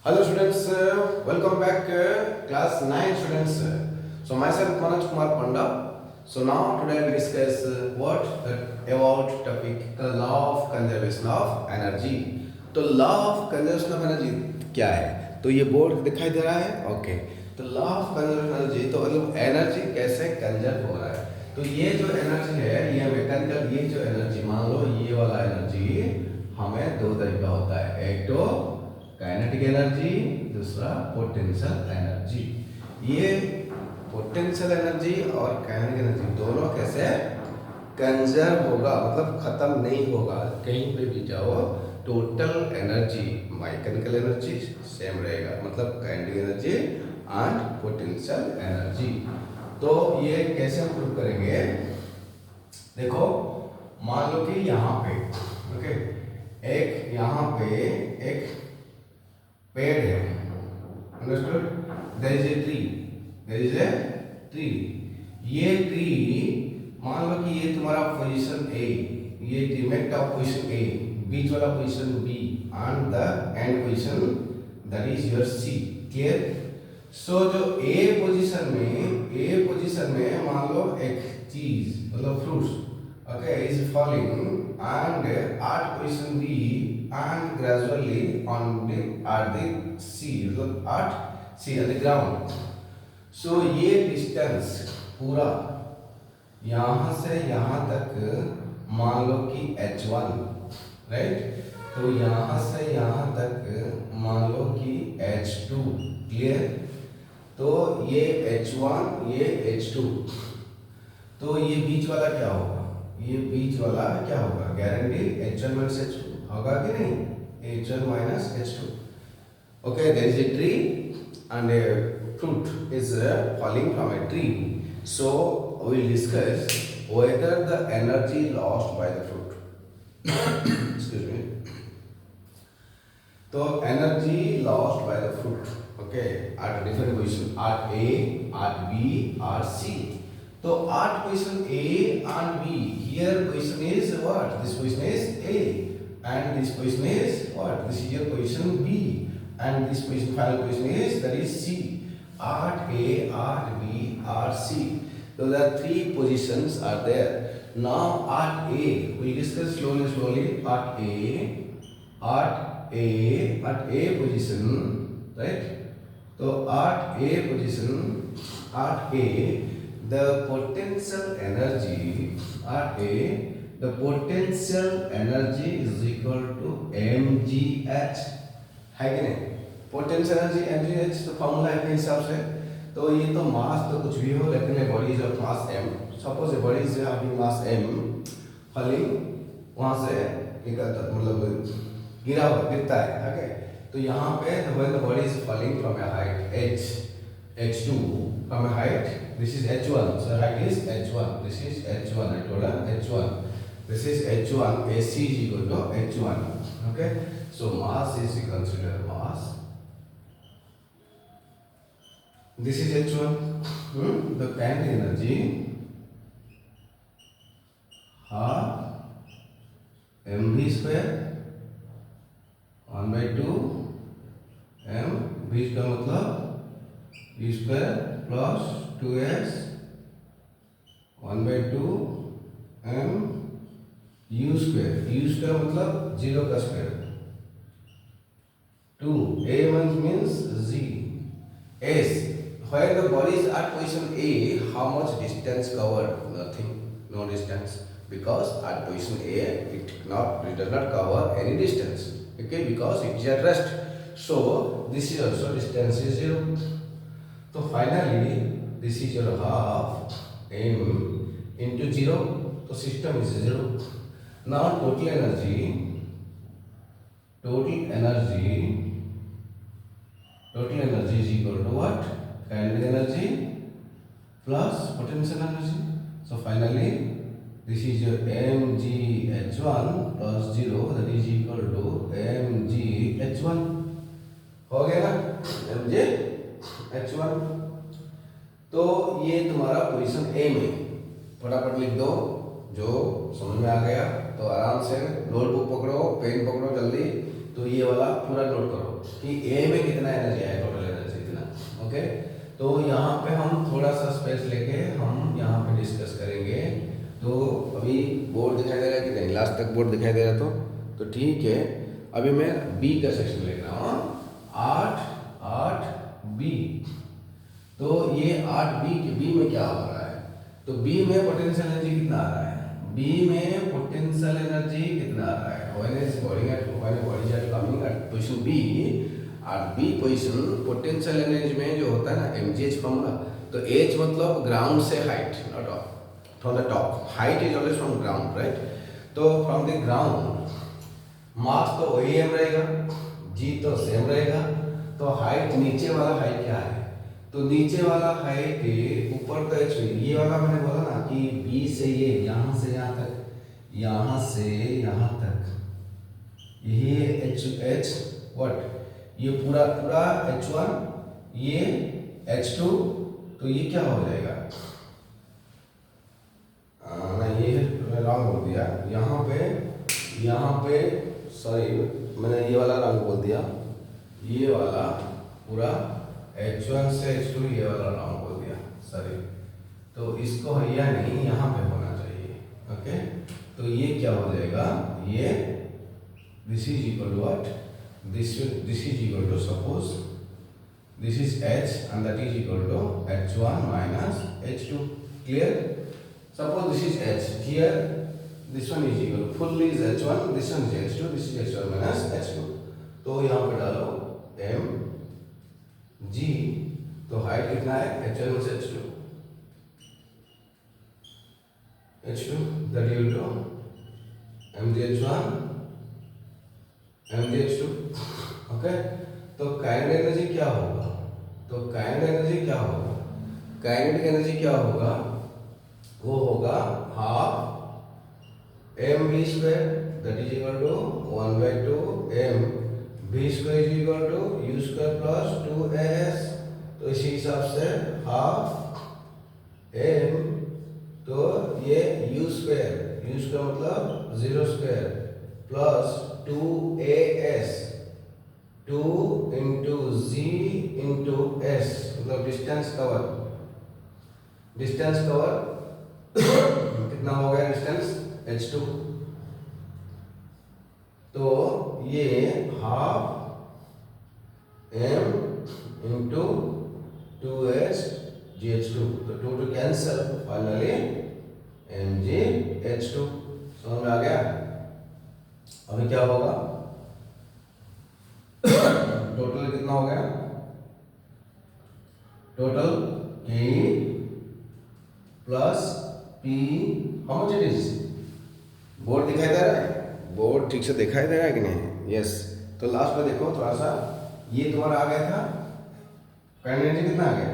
Hello students, welcome back class 9 students. So myself Manoj Kumar Panda. So now today we discuss what about topic the law of conservation of energy. तो law of conservation of energy क्या है? तो ये board दिखाई दे रहा है, okay. तो law of conservation energy तो मतलब एनर्जी कैसे कंजर्व हो रहा है। तो ये जो एनर्जी है ये मैकेनिकल, ये जो एनर्जी मान लो ये वाला एनर्जी हमें दो तरीका होता है, एक तो काइनेटिक एनर्जी, दूसरा पोटेंशियल एनर्जी। ये पोटेंशियल एनर्जी और काइनेटिक एनर्जी दोनों कैसे कंजर्व होगा, मतलब खत्म नहीं होगा, कहीं पे भी जाओ total energy mechanical energy same रहेगा, मतलब kinetic energy and potential energy. तो ये कैसे प्रूव करेंगे, देखो मान लो कि यहाँ पे ओके एक यहाँ पे एक पेड़ है, understood, there is a tree, there is a tree. ये ट्री मान लो कि ये तुम्हारा पोजीशन ए, ये डिमेक्ट ऑफ पोजीशन ए, बीच वाला position B and the end position that is your C, clear. So जो ए पोजीशन में मान लो एक चीज मतलब fruits okay is falling and at position B and gradually on the at the C, मतलब at C at the ground। so ये distance पूरा यहाँ से यहाँ तक मान लो कि H1 राइट, तो यहाँ से यहाँ तक मान लो कि H2, क्लियर। तो ये H1 ये H2, तो ये बीच वाला क्या होगा, ये बीच वाला क्या होगा, गारंटी H1 minus H2 होगा कि नहीं, H1 minus H2। okay, there is a tree and a fruit is falling from a tree, so we will discuss whether the energy lost by the fruit excuse me, तो energy lost by the fruit okay at different position at A, at B, at C। तो at position A and B, here position is what? This position is A and this position is what? This is your position B and this position, final position is that is C। At A, at B, at C, so there are three positions are there। now at A we discuss slowly at A position, right। तो at A position, at A the potential energy at A, the potential energy is equal to mgh, है कि नहीं। Potential energy mgh तो formula है के हिसाब से। तो ये तो मास तो कुछ भी हो, लेकिन a body is of mass m, suppose a body is having mass m falling वहां से निकलता मतलब गिरता है, ओके। तो यहाँ पे when the body is falling from A height h2 from a height, this is h1, so height is h1, this is h1, I told her h1, this is h1, AC is equal to h1, okay। so mass is considered mass, this is h1, the kinetic energy half mv square 1/2 m, v का मतलब u square plus 2s 1/2 m u square, u square मतलब 0 का square, 2 a means z s। where the body is at position A, how much distance covered? Nothing, no distance, because at position A it does not cover any distance, okay, because it is at rest। so this is also distance is 0। तो finally this is your half m into 0, तो system is 0। Now total energy is equal to what, kinetic energy plus potential energy. So finally this is your mgh1 plus 0 that is equal to mgh1, हो गया ना mgh1। तो ये तुम्हारा position A में, फटाफट लिख दो जो समझ में आ गया। तो आराम से नोटबुक पकड़ो, पेन पकड़ो जल्दी। तो ये वाला पूरा नोट करो कि ए में कितना स्पेस लेके हम यहाँ पे डिस्कस करेंगे। तो अभी बोर्ड दिखाई दे रहा है कि नहीं? लास्ट तक बोर्ड दिखाई दे रहा तो ठीक है। अभी मैं बी का सेक्शन लिख रहा हूँ, 8 बी। तो ये 8 बी में क्या हो रहा है? तो बी में पोटेंशियल एनर्जी कितना आ रहा है? बी में पोटेंशियल एनर्जी कितना आ रहा है? when a body is coming at position B, at B position potential energy में जो होता है ना mgh फॉर्मूला, तो h मतलब ग्राउंड से height, not from the top. Height is always from ground, right? तो फ्रॉम द ग्राउंड मास तो वही m रहेगा, g तो सेम रहेगा। तो हाइट, नीचे वाला हाइट क्या है? तो नीचे वाला हाइट ऊपर तो h, ये वाला मैंने बोला ना कि b से ये यहाँ से यहाँ तक, यहाँ से यहाँ तक, ये h व्हाट, ये पूरा पूरा h1, ये h2, तो ये क्या हो जाएगा? नहीं, ये रॉन्ग बोल दिया यहाँ पे सॉरी, मैंने ये वाला रॉन्ग बोल दिया। ये वाला पूरा h1 से h2, ये वाला रॉन्ग बोल दिया, सॉरी। तो इसको या नहीं, यहाँ पे होना चाहिए, ओके? तो ये क्या हो जाएगा? ये this is equal to what? This is equal to, suppose this is h and that is equal to h1 minus h2. Clear? Suppose this is h, here this one is equal, full is h1, this one is h2, this is h1 minus h2. तो यहाँ पे डालो m g, तो height कितना है? h1 minus h2, that equal to mgh1 mgh2, okay? तो kinetic energy क्या होगा? तो काइनेटिक एनर्जी क्या होगा? काइनेटिक एनर्जी क्या होगा? वो होगा half M V square, that is equal to 1/2 M V square is equal to U square plus 2as। तो इसी हिसाब से हाफ एम, तो ये यू स्क्वायर मतलब 0 स्क्वायर प्लस 2as, 2 इंटू जी इंटू एस, मतलब डिस्टेंस कवर कितना हो गया? Distance h2। तो ये half m into 2s gh2, तो 2 टू कैंसल, फाइनली mgh2। समझ में आ गया? अभी क्या होगा? टोटल कितना हो गया? Total K plus P, how much it is? Board दिखाई दे रहा है? बोर्ड ठीक से दिखाई दे रहा है कि नहीं? यस। तो लास्ट में देखो थोड़ा सा, ये तुम्हारा आ गया था, काइनेटिक एनर्जी कितना आ गया?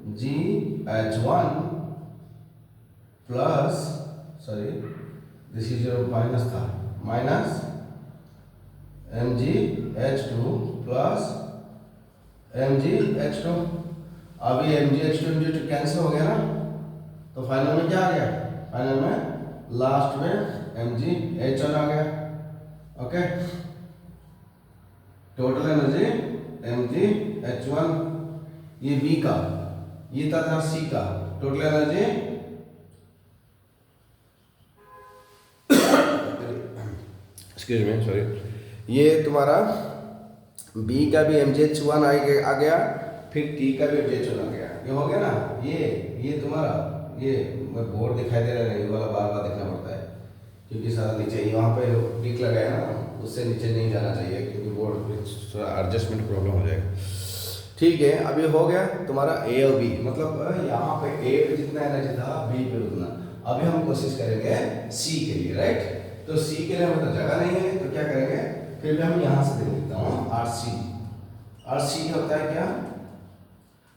mgh1 plus, sorry this is your minus था, माइनस mgh2 प्लस mgh2। अभी mgh2 कैंसिल हो गया ना, तो फाइनल में क्या आ गया? फाइनल में लास्ट में mgh1 आ गया, ओके? टोटल एनर्जी mgh1, ये B का, ये था C का total energy, excuse me, sorry, ये तुम्हारा B का भी mgh1 आ गया, फिर T का भी mgh1 आ गया, ये हो गया ना? ये तुम्हारा, ये बोर्ड दिखाई दे रहा है, ये वाला बार बार देखना पड़ता है क्योंकि सारा नीचे यहाँ पे टिक लगा है ना, उससे नीचे नहीं जाना चाहिए क्योंकि बोर्ड थोड़ा एडजस्टमेंट प्रॉब्लम हो जाएगा। ठीक है, अभी हो गया तुम्हारा A और B, मतलब यहाँ पे A पे जितना एनर्जी था B पे उतना। अभी हम कोशिश करेंगे C के लिए, राइट? तो C के लिए हमें तो जगह नहीं है, तो क्या करेंगे? फिर भी हम यहाँ से दे देता हूँ RC। RC होता है क्या?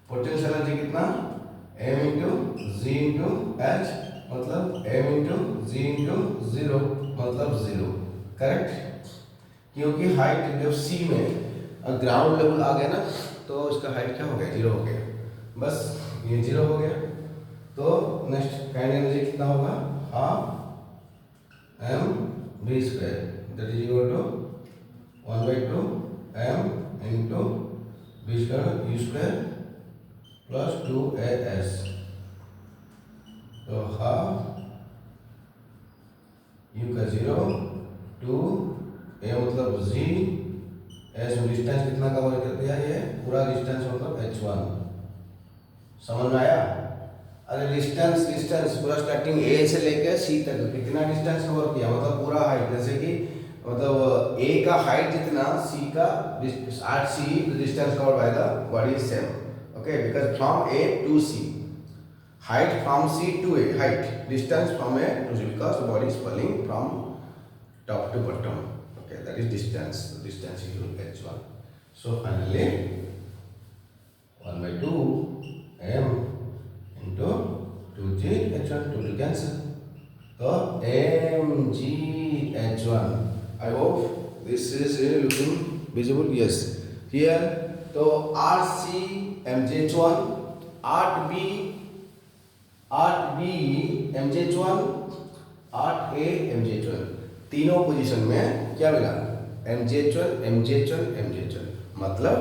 पोटेंशियल एनर्जी कितना? m इंटू जी इंटू एच, मतलब m इंटू जी इंटू 0 मतलब 0, करेक्ट? क्योंकि हाइट जब C में ग्राउंड लेवल आ गया ना, तो इसका हाइट क्या हो गया? 0 हो गया, बस ये 0 हो गया। तो नेक्स्ट काइनेटिक एनर्जी कितना होगा? Half m v square, that is equal to 1/2 m into v square U square plus 2as, तो हाफ u का 0 2 a मतलब g, s डिस्टेंस कितना कवर कर दिया, ये पूरा डिस्टेंस मतलब h1। समझ में आया? अरे डिस्टेंस पूरा स्टार्टिंग a से लेके c तक कितना डिस्टेंस कवर किया, मतलब पूरा हाइट, जैसे कि मतलब a का हाइट जितना c का 8c distance cover by the body is same, okay, because from a to c, height from c to a, height distance from a to c, because the body is falling from top to bottom, okay, that is distance is h1. So finally 1/2 m into 2g h1, 2 to cancel, so mg h1. I hope this is looking visible. Yes, here तो rc mg h1, 8b mgh1, 8a mgh1, तीनों position में क्या मिला, mgh1, मतलब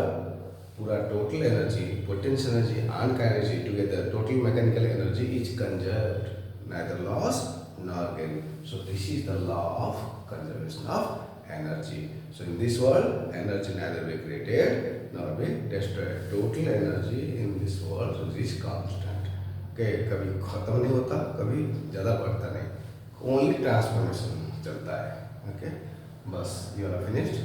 पूरा total energy, potential energy and energy together, total mechanical energy is conserved, neither lost nor gain. So this is the law of conservation of energy. So in this world, energy neither be created nor be destroyed. Total energy in this world is constant. Okay, कभी खत्म नहीं होता, कभी ज़्यादा बढ़ता नहीं, only transformation चलता है। ओके, बस you are finished.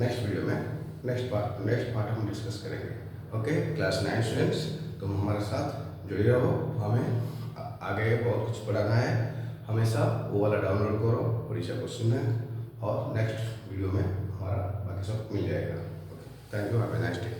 Next video में नेक्स्ट पार्ट हम डिस्कस करेंगे। ओके, क्लास 9 स्टूडेंट्स, तुम हमारे साथ जुड़े रहो, हमें आगे बहुत कुछ पढ़ाना है, हमेशा वो वाला डाउनलोड करो, उड़ीसा क्वेश्चन है, और नेक्स्ट वीडियो में हमारा बाकी सब मिल जाएगा। Okay, thank you, have a nice day.